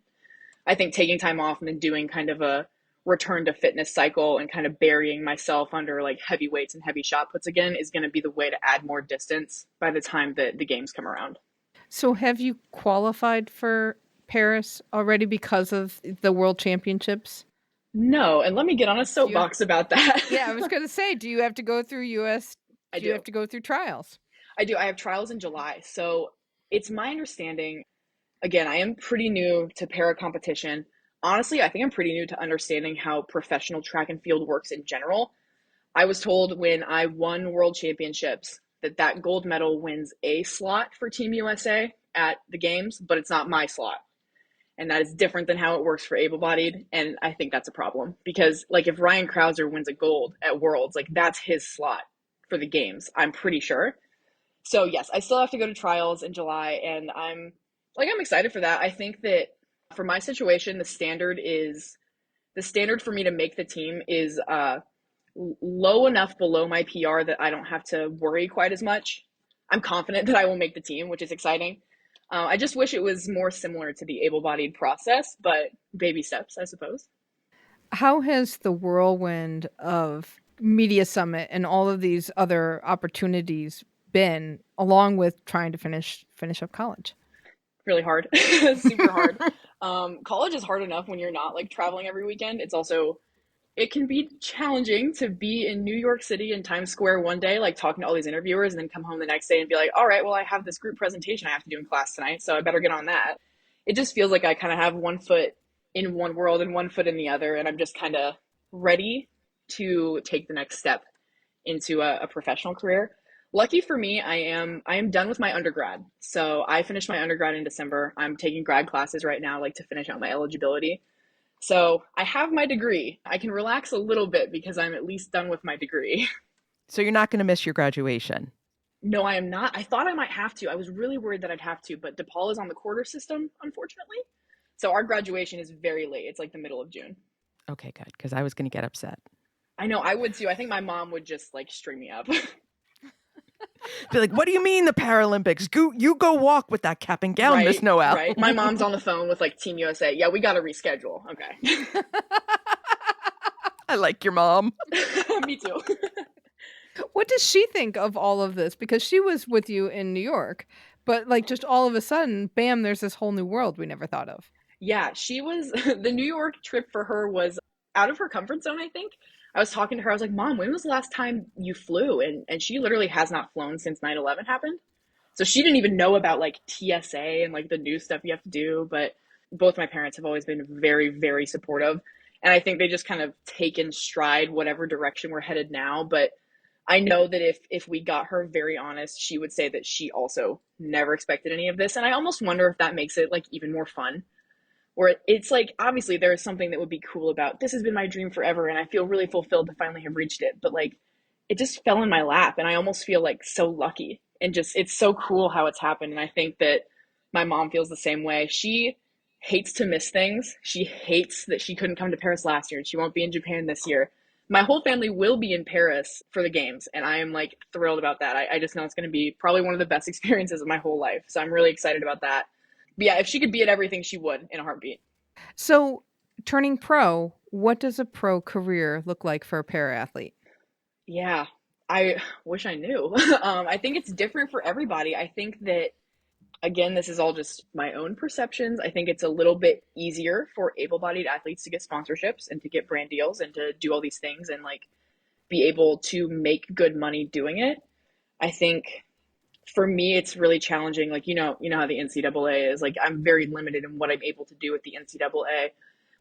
H: I think taking time off and then doing kind of a return to fitness cycle and kind of burying myself under heavy weights and heavy shot puts again is going to be the way to add more distance by the time that the games come around.
F: So have you qualified for Paris already because of the World Championships?
H: No, and let me get on a soapbox about that.
F: Yeah, I was going to say, do you have to go through U.S.?
H: I do.
F: You have to go through trials?
H: I do. I have trials in July. So it's my understanding, again, I am pretty new to para competition. Honestly, I think I'm pretty new to understanding how professional track and field works in general. I was told when I won World Championships that gold medal wins a slot for Team USA at the games, but it's not my slot. And that is different than how it works for able-bodied. And I think that's a problem because if Ryan Krauser wins a gold at Worlds, that's his slot for the games, I'm pretty sure. So yes, I still have to go to trials in July, and I'm excited for that. I think that for my situation, the standard for me to make the team is low enough below my PR that I don't have to worry quite as much. I'm confident that I will make the team, which is exciting. I just wish it was more similar to the able-bodied process, but baby steps, I suppose.
F: How has the whirlwind of Media Summit and all of these other opportunities been, along with trying to finish up college?
H: Really hard. Super hard. College is hard enough when you're not traveling every weekend. It can be challenging to be in New York City in Times Square one day, talking to all these interviewers, and then come home the next day and be like, all right, well, I have this group presentation I have to do in class tonight, so I better get on that. It just feels like I kind of have one foot in one world and one foot in the other, and I'm just kind of ready to take the next step into a professional career. Lucky for me, I am done with my undergrad. So I finished my undergrad in December. I'm taking grad classes right now, to finish out my eligibility. So I have my degree. I can relax a little bit because I'm at least done with my degree.
G: So you're not going to miss your graduation?
H: No, I am not. I thought I might have to. I was really worried that I'd have to, but DePaul is on the quarter system, unfortunately. So our graduation is very late. It's the middle of June.
G: Okay, good, because I was going to get upset.
H: I know, I would too. I think my mom would just string me up.
G: Be like, what do you mean the Paralympics? You go walk with that cap and gown, right, Miss Noelle.
H: Right. My mom's on the phone with Team USA. Yeah, we got to reschedule. Okay.
G: I like your mom.
H: Me too.
F: What does she think of all of this? Because she was with you in New York, But like just all of a sudden, bam, there's this whole new world we never thought of.
H: Yeah, she was the New York trip for her was out of her comfort zone, I think. I was talking to her, I was like, Mom, when was the last time you flew? And she literally has not flown since 9/11 happened. So she didn't even know about like TSA and like the new stuff you have to do. But both my parents have always been very, very supportive. And I think they just kind of take in stride whatever direction we're headed now. But I know that if we got her very honest, she would say that she also never expected any of this. And I almost wonder if that makes it like even more fun. Where it's like, obviously there is something that would be cool about this has been my dream forever and I feel really fulfilled to finally have reached it. But like, it just fell in my lap and I almost feel like so lucky and just, it's so cool how it's happened. And I think that my mom feels the same way. She hates to miss things. She hates that she couldn't come to Paris last year and she won't be in Japan this year. My whole family will be in Paris for the games and I am like thrilled about that. I just know it's going to be probably one of the best experiences of my whole life. So I'm really excited about that. But yeah, if she could be at everything, she would in a heartbeat.
F: So turning pro, what does a pro career look like for a para athlete?
H: Yeah, I wish I knew. I think it's different for everybody. I think that, again, this is all just my own perceptions. I think it's a little bit easier for able-bodied athletes to get sponsorships and to get brand deals and to do all these things and like be able to make good money doing it. I think for me, it's really challenging. Like, you know how the NCAA is. Like, I'm very limited in what I'm able to do with the NCAA,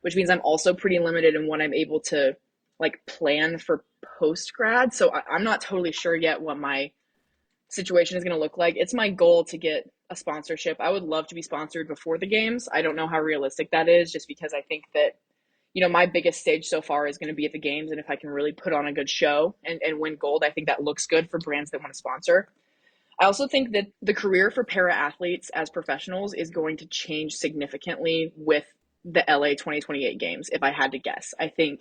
H: which means I'm also pretty limited in what I'm able to like plan for post grad. So I'm not totally sure yet what my situation is going to look like. It's my goal to get a sponsorship. I would love to be sponsored before the games. I don't know how realistic that is, just because I think that, my biggest stage so far is going to be at the games. And if I can really put on a good show and win gold, I think that looks good for brands that want to sponsor. I also think that the career for para athletes as professionals is going to change significantly with the LA 2028 games, if I had to guess. I think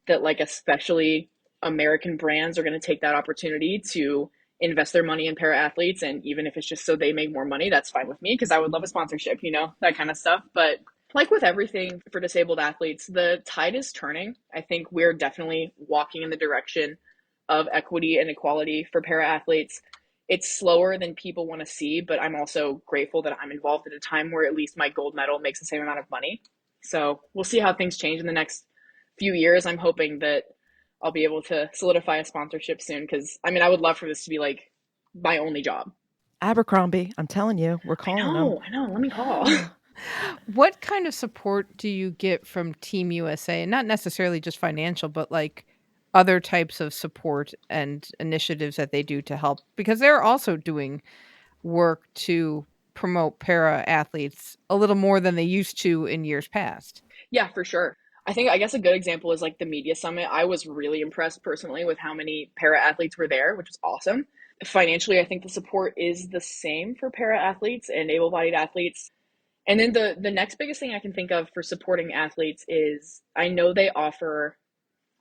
H: that like especially American brands are going to take that opportunity to invest their money in para athletes. And even if it's just so they make more money, that's fine with me because I would love a sponsorship, that kind of stuff. But like with everything for disabled athletes, the tide is turning. I think we're definitely walking in the direction of equity and equality for para athletes. It's slower than people want to see, but I'm also grateful that I'm involved at a time where at least my gold medal makes the same amount of money. So we'll see how things change in the next few years. I'm hoping that I'll be able to solidify a sponsorship soon because, I would love for this to be like my only job.
G: Abercrombie, I'm telling you, we're calling them.
H: I know. Let me call.
F: What kind of support do you get from Team USA? And not necessarily just financial, but like other types of support and initiatives that they do to help, because they're also doing work to promote para athletes a little more than they used to in years past.
H: Yeah, for sure. I guess a good example is like the media summit. I was really impressed personally with how many para athletes were there, which was awesome. Financially, I think the support is the same for para athletes and able-bodied athletes. And then the next biggest thing I can think of for supporting athletes is I know they offer,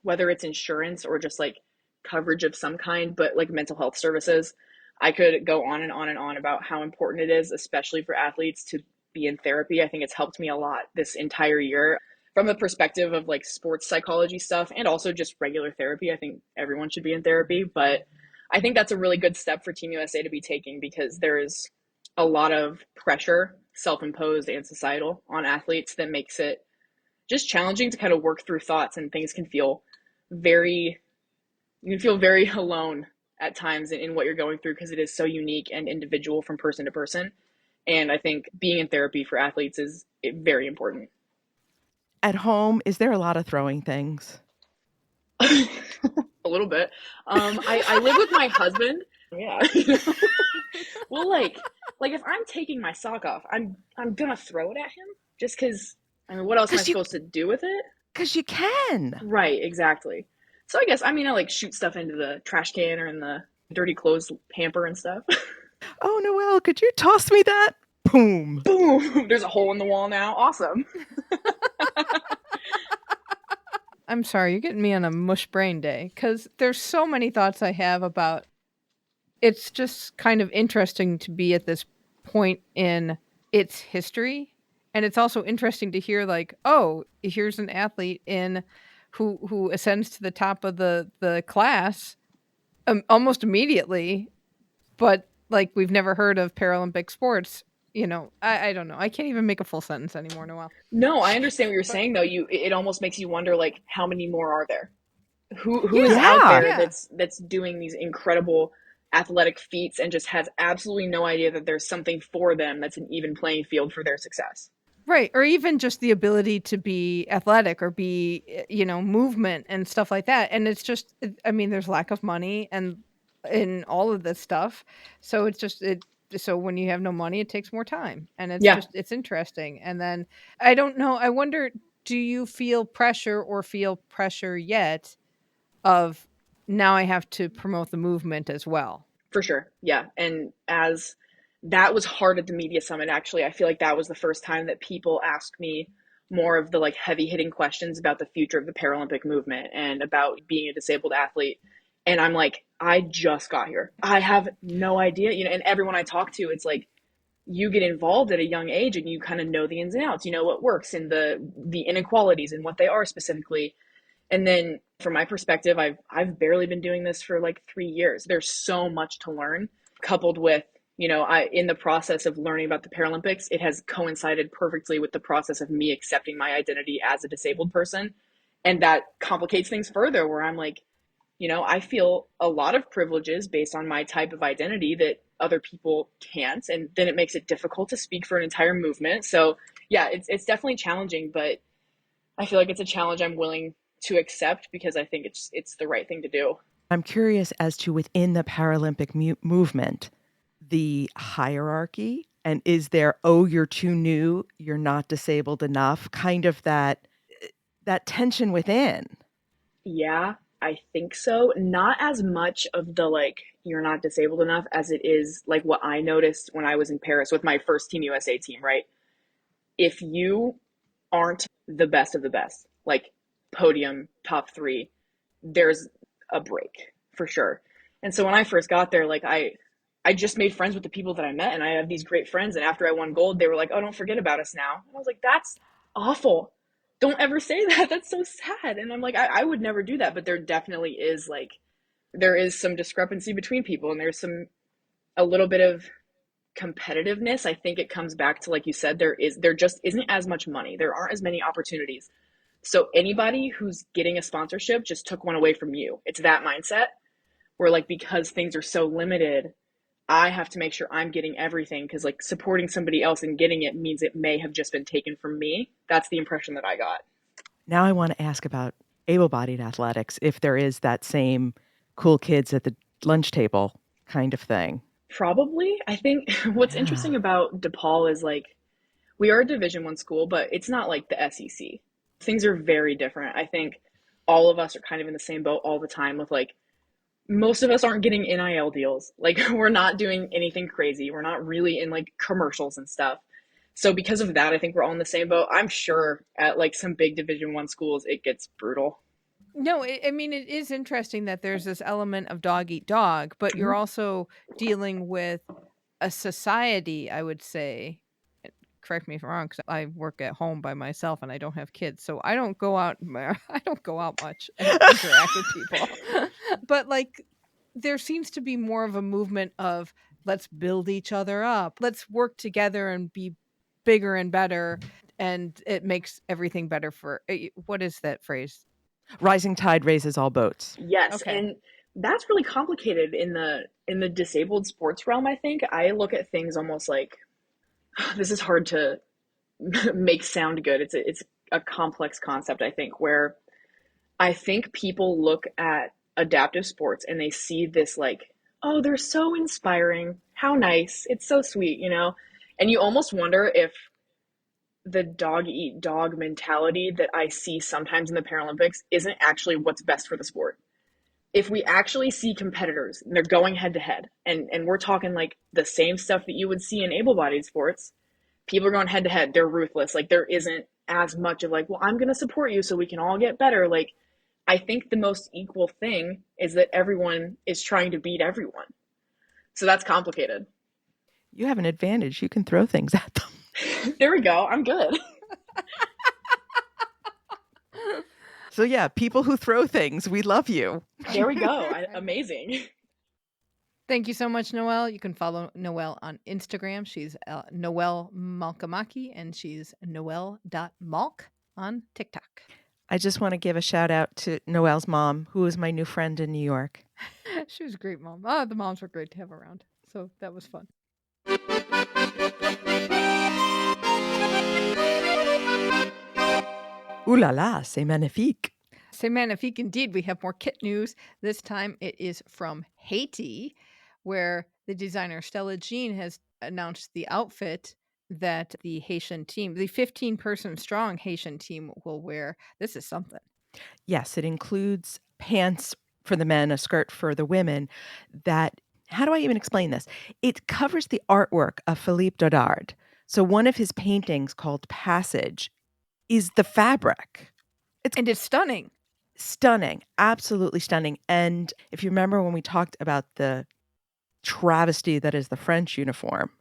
H: whether it's insurance or just like coverage of some kind, but like mental health services. I could go on and on and on about how important it is, especially for athletes, to be in therapy. I think it's helped me a lot this entire year from the perspective of like sports psychology stuff and also just regular therapy. I think everyone should be in therapy, but I think that's a really good step for Team USA to be taking because there is a lot of pressure, self-imposed and societal, on athletes that makes it just challenging to kind of work through thoughts, and things can feel very alone at times in what you're going through because it is so unique and individual from person to person. And I think being in therapy for athletes is very important.
G: At home, is there a lot of throwing things?
H: A little bit. I live with my husband. Yeah. Well, like if I'm taking my sock off, I'm gonna throw it at him just because. What else am I supposed to do with it?
G: Because you can.
H: Right, exactly. So I guess, I like shoot stuff into the trash can or in the dirty clothes hamper and stuff.
G: Oh, Noelle, could you toss me that? Boom.
H: Boom. There's a hole in the wall now. Awesome.
F: I'm sorry, you're getting me on a mush brain day because there's so many thoughts I have about. It's just kind of interesting to be at this point in its history. And it's also interesting to hear like, oh, here's an athlete who ascends to the top of the class almost immediately, but like we've never heard of Paralympic sports. I don't know. I can't even make a full sentence anymore, Noelle.
H: No, I understand what you're saying though. It almost makes you wonder like how many more are there? Who is
F: Yeah,
H: out there
F: yeah.
H: that's doing these incredible athletic feats and just has absolutely no idea that there's something for them that's an even playing field for their success.
F: Right. Or even just the ability to be athletic or be, movement and stuff like that. And it's just, I mean, there's lack of money and in all of this stuff. So it's just, so when you have no money, it takes more time. And it's
H: Yeah,
F: just, it's interesting. And then I don't know. I wonder, do you feel pressure yet of now I have to promote the movement as well?
H: for sure. Yeah. And as that was hard at the media summit, actually, I feel like that was the first time that people asked me more of the like heavy hitting questions about the future of the Paralympic movement and about being a disabled athlete. And I'm like, I just got here. I have no idea, and everyone I talk to, it's like, you get involved at a young age and you kind of know the ins and outs, you know what works and the inequalities and what they are specifically. And then from my perspective, I've barely been doing this for like 3 years. There's so much to learn, coupled with, I in the process of learning about the Paralympics, it has coincided perfectly with the process of me accepting my identity as a disabled person. And that complicates things further where I'm like, I feel a lot of privileges based on my type of identity that other people can't. And then it makes it difficult to speak for an entire movement. So yeah, it's definitely challenging, but I feel like it's a challenge I'm willing to accept because I think it's the right thing to do.
G: I'm curious as to within the Paralympic movement, the hierarchy, and is there, oh, you're too new, you're not disabled enough, kind of that tension within?
H: Yeah, I think so. Not as much of the like, you're not disabled enough as it is like what I noticed when I was in Paris with my first Team USA team, right? If you aren't the best of the best, like podium, top three, there's a break for sure. And so when I first got there, like I just made friends with the people that I met and I have these great friends. And after I won gold, they were like, oh, don't forget about us now. And I was like, that's awful. Don't ever say that. That's so sad. And I'm like, I would never do that. But there definitely is like, there is some discrepancy between people and there's a little bit of competitiveness. I think it comes back to, like you said, there just isn't as much money. There aren't as many opportunities. So anybody who's getting a sponsorship just took one away from you. It's that mindset where like, because things are so limited, I have to make sure I'm getting everything because like supporting somebody else and getting it means it may have just been taken from me. That's the impression that I got.
G: Now I want to ask about able-bodied athletics, if there is that same cool kids at the lunch table kind of thing.
H: Probably. I think what's interesting about DePaul is like we are a Division I school, but it's not like the SEC. Things are very different. I think all of us are kind of in the same boat all the time with like most of us aren't getting NIL deals. Like we're not doing anything crazy. We're not really in like commercials and stuff. So because of that, I think we're all in the same boat. I'm sure at like some big Division I schools, it gets brutal.
F: No, I mean, it is interesting that there's this element of dog eat dog, but you're also dealing with a society, I would say. Correct me if I'm wrong, because I work at home by myself and I don't have kids, so I don't go out. I don't go out much and interact with people. But like, there seems to be more of a movement of let's build each other up, let's work together and be bigger and better, and it makes everything better for. What is that phrase?
G: Rising tide raises all boats.
H: Yes,
F: Okay.
H: and that's really complicated in the disabled sports realm, I think. I look at things almost like this is hard to make sound good. It's a complex concept, I think, where I think people look at adaptive sports and they see this like, oh, they're so inspiring. How nice. It's so sweet, And you almost wonder if the dog eat dog mentality that I see sometimes in the Paralympics isn't actually what's best for the sport. If we actually see competitors and they're going head to head, and we're talking like the same stuff that you would see in able-bodied sports, people are going head to head. They're ruthless. Like there isn't as much of like, well, I'm going to support you so we can all get better. Like I think the most equal thing is that everyone is trying to beat everyone. So that's complicated.
G: You have an advantage. You can throw things at them.
H: There we go. I'm good.
G: So yeah, people who throw things, we love you.
H: There we go. Amazing.
F: Thank you so much, Noelle. You can follow Noelle on Instagram. She's Noelle Malkamaki, and she's noelle.malk on TikTok.
G: I just want to give a shout out to Noelle's mom, who is my new friend in New York.
F: She was a great mom. Oh, the moms were great to have around. So that was fun.
G: Ooh la la, c'est magnifique.
F: C'est magnifique indeed. We have more kit news. This time it is from Haiti, where the designer Stella Jean has announced the outfit that the Haitian team, the 15-person strong Haitian team, will wear. This is something.
G: Yes, it includes pants for the men, a skirt for the women. That, how do I even explain this? It covers the artwork of Philippe Dodard. So one of his paintings called Passage is the fabric.
F: And it's stunning.
G: Stunning, absolutely stunning. And if you remember when we talked about the travesty that is the French uniform,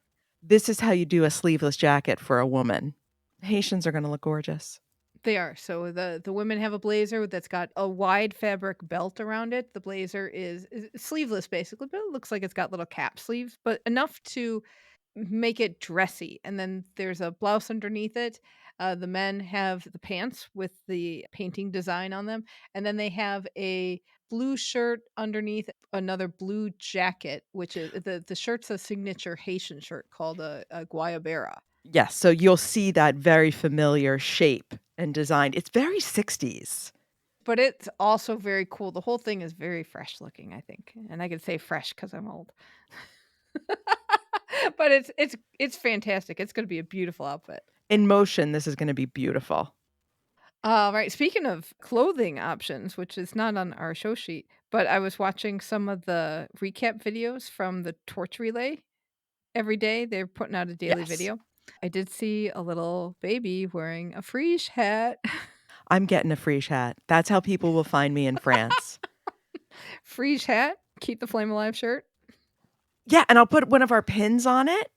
G: this is how you do a sleeveless jacket for a woman. Haitians are going to look gorgeous.
F: They are. So the women have a blazer that's got a wide fabric belt around it. The blazer is sleeveless basically, but it looks like it's got little cap sleeves, but enough to make it dressy. And then there's a blouse underneath it. The men have the pants with the painting design on them, and then they have a blue shirt underneath another blue jacket, which is the shirt's a signature Haitian shirt called a guayabera.
G: Yes, so you'll see that very familiar shape and design. It's very 60s.
F: But it's also very cool. The whole thing is very fresh looking, I think. And I can say fresh because I'm old. But it's fantastic. It's going to be a beautiful outfit.
G: In motion, this is going to be beautiful.
F: Right. Speaking of clothing options, which is not on our show sheet, but I was watching some of the recap videos from the torch relay every day. They're putting out a daily
G: Yes.
F: video. I did see a little baby wearing a friche hat.
G: I'm getting a friche hat. That's how people will find me in France.
F: Friche hat, keep the flame alive shirt.
G: Yeah, and I'll put one of our pins on it,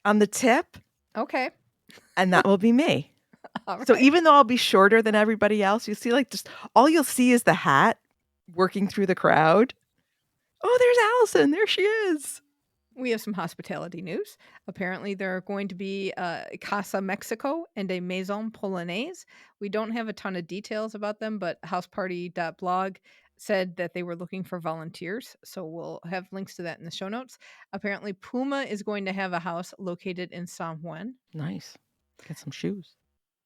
G: on the tip,
F: Okay.
G: and that will be me.
F: All right.
G: So even though I'll be shorter than everybody else, you see, like, just all you'll see is the hat working through the crowd. Oh, there's Allison. There she is.
F: We have some hospitality news. Apparently, there are going to be Casa Mexico and a Maison Polonaise. We don't have a ton of details about them, but houseparty.blog said that they were looking for volunteers. So we'll have links to that in the show notes. Apparently, Puma is going to have a house located in San Juan.
G: Nice. Get some shoes.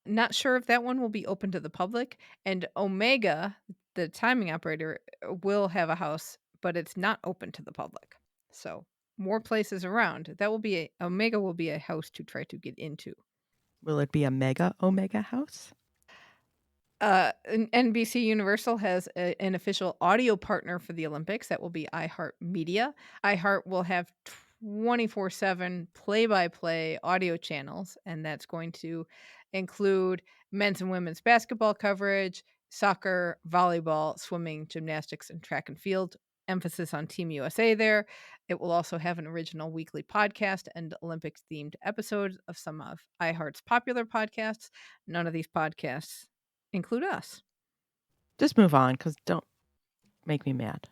F: Not sure if that one will be open to the public. And Omega, the timing operator, will have a house, but it's not open to the public. So more places around. That will be Omega will be a house to try to get into.
G: Will it be a mega Omega house?
F: NBC Universal has an official audio partner for the Olympics. That will be iHeartMedia. iHeart will have 24/7 play-by-play audio channels, and that's going to include men's and women's basketball coverage, soccer, volleyball, swimming, gymnastics, and track and field. Emphasis on Team USA there. It will also have an original weekly podcast and Olympics-themed episodes of some of iHeart's popular podcasts. None of these podcasts include us.
G: Just move on, because don't make me mad.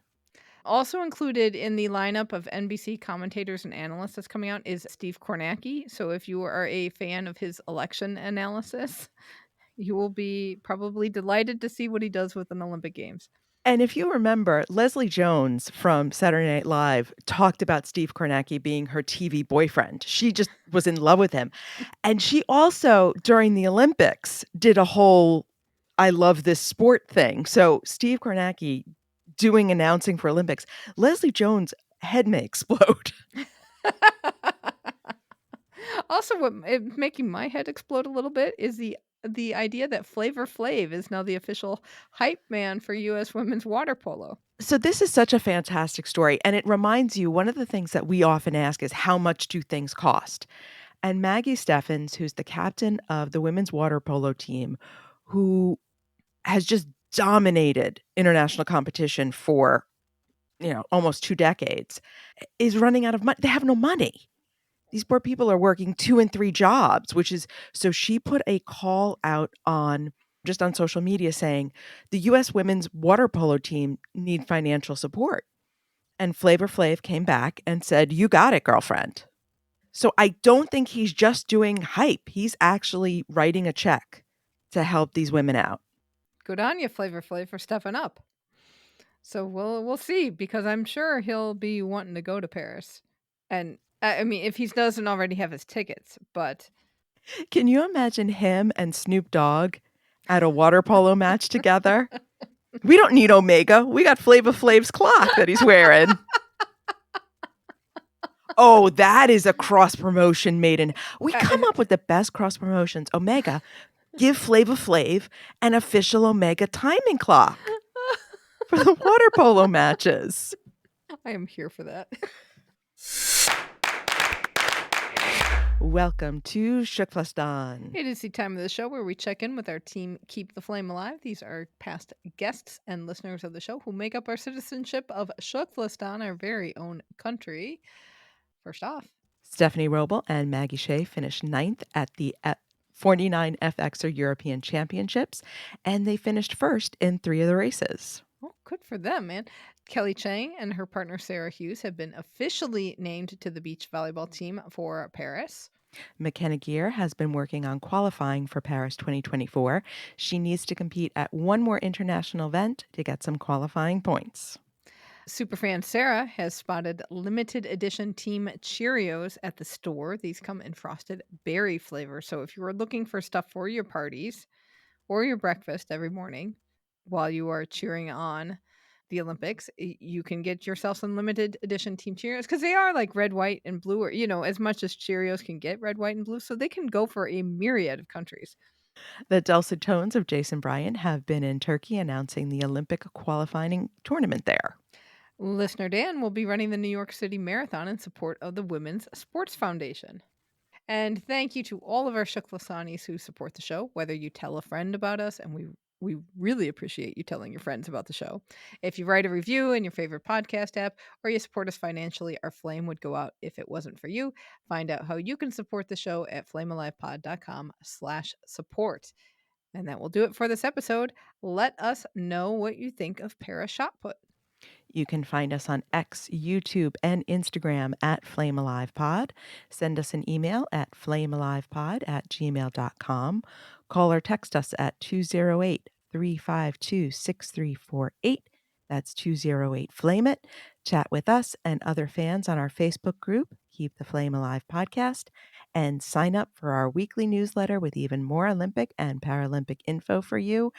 F: Also included in the lineup of NBC commentators and analysts that's coming out is Steve Kornacki. So if you are a fan of his election analysis, you will be probably delighted to see what he does with an Olympic Games.
G: And if you remember, Leslie Jones from Saturday Night Live talked about Steve Kornacki being her TV boyfriend. She just was in love with him. And she also, during the Olympics, did a whole I love this sport thing. So Steve Kornacki doing announcing for Olympics. Leslie Jones' head may explode.
F: Also, what making my head explode a little bit is the idea that Flavor Flav is now the official hype man for U.S. women's water polo.
G: So this is such a fantastic story. And it reminds you, one of the things that we often ask is, how much do things cost? And Maggie Steffens, who's the captain of the women's water polo team, who has just dominated international competition for, almost 2 decades, is running out of money. They have no money. These poor people are working 2 and 3 jobs, so she put a call out on social media saying the U.S. women's water polo team need financial support. And Flavor Flav came back and said, "You got it, girlfriend." So I don't think he's just doing hype. He's actually writing a check to help these women out.
F: Good on you, Flavor Flav, for stepping up. So we'll see, because I'm sure he'll be wanting to go to Paris. And I mean, if he doesn't already have his tickets, but
G: Can you imagine him and Snoop Dogg at a water polo match together? We don't need Omega. We got Flavor Flav's clock that he's wearing. Oh, that is a cross promotion made in. We come up with the best cross promotions. Omega, give Flavor Flav an official Omega timing clock for the water polo matches.
F: I am here for that.
G: to TKFLASTAN.
F: It is the time of the show where we check in with our team Keep the Flame Alive. These are past guests and listeners of the show who make up our citizenship of TKFLASTAN, our very own country. First off,
G: Stephanie Roble and Maggie Shea finished 9th at the 49 FXer European Championships, and they finished first in 3 of the races.
F: Oh, good for them, man. Kelly Chang and her partner Sarah Hughes have been officially named to the beach volleyball team for Paris.
G: McKenna Gear has been working on qualifying for Paris 2024. She needs to compete at one more international event to get some qualifying points.
F: Superfan Sarah has spotted limited edition Team Cheerios at the store. These come in frosted berry flavor. So if you are looking for stuff for your parties or your breakfast every morning while you are cheering on the Olympics, you can get yourself some limited edition Team Cheerios, because they are like red, white, and blue, or, as much as Cheerios can get red, white, and blue. So they can go for a myriad of countries.
G: The dulcet tones of Jason Bryant have been in Turkey announcing the Olympic qualifying tournament there.
F: Listener Dan will be running the New York City Marathon in support of the Women's Sports Foundation. And thank you to all of our TKFLASTANIs who support the show, whether you tell a friend about us, and we really appreciate you telling your friends about the show. If you write a review in your favorite podcast app, or you support us financially, our flame would go out if it wasn't for you. Find out how you can support the show at flamealivepod.com/support. And that will do it for this episode. Let us know what you think of Para Shot Put.
G: You can find us on X, YouTube, and Instagram at FlameAlivePod. Send us an email at flamealivepod@gmail.com. Call or text us at 208-352-6348. That's 208-FLAME-IT. Chat with us and other fans on our Facebook group, Keep the Flame Alive Podcast, and sign up for our weekly newsletter with even more Olympic and Paralympic info for you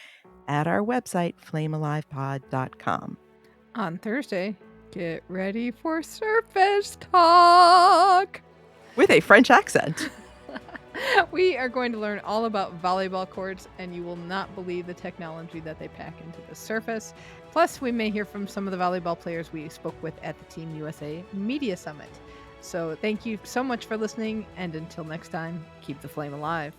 G: at our website, flamealivepod.com.
F: On Thursday, get ready for Surface Talk
G: with a French accent.
F: We are going to learn all about volleyball courts, and you will not believe the technology that they pack into the surface. Plus, we may hear from some of the volleyball players we spoke with at the Team USA Media Summit. So thank you so much for listening, and until next time, keep the flame alive.